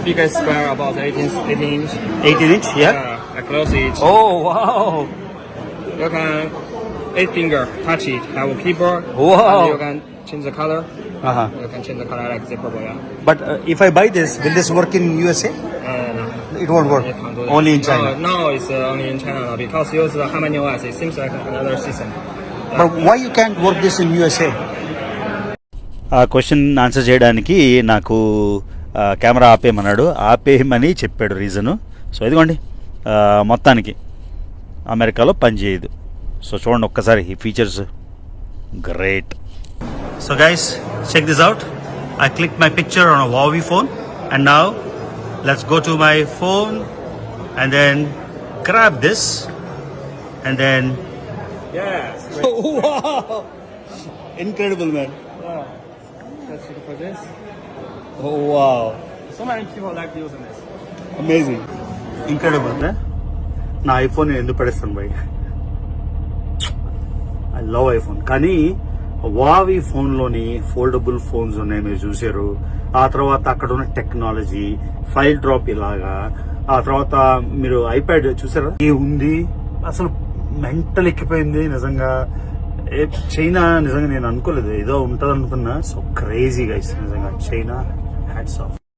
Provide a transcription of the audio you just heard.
biggest square about 18 inch. 18 inch, yeah. I close it. Oh, wow. You can 8 finger touch it. Have a keyboard. Wow. And you can change the color. Uh-huh. You can change the color like the purple. Yeah. But if I buy this, will this work in USA? No. It won't work. You can't do that. Only in China. No, it's only in China now because use the Harmony OS. It seems like another system. But why you can't work this in USA? ఆ question answer చేయడానికి నాకు camera ఆపేయమన్నాడు. ఆపేయమని చెప్పాడు reason. So ఇదిగోండి, మొత్తానికి అమెరికాలో పనిచేయదు. So చూడండి ఒక్కసారి ఈ features, great. So guys, check this out. I clicked my picture on a Huawei phone, and now let's go to my phone and then grab this and then Yes. wow, incredible, man. Yeah. Let's look for this. Oh wow, So many people like using this. amazing, incredible. నా iPhone ఎందుకు పడేస్తాను by, I love iPhone. కానీ వావి ఫోన్లోని foldable phones ఉన్నాయి, మీరు చూసారు. ఆ తర్వాత అక్కడ ఉన్న టెక్నాలజీ, ఫైల్ డ్రాప్ ఇలాగా. ఆ తర్వాత మీరు ఐప్యాడ్ చూసారా, ఏ ఉంది అసలు మెంటల్ ఎక్కిపోయింది నిజంగా. చైనా నిజంగా నేను అనుకోలేదు, ఏదో ఉంటది అనుకున్నా. సో క్రేజీ గైస్, నిజంగా చైనా హ్యాట్స్ ఆఫ్.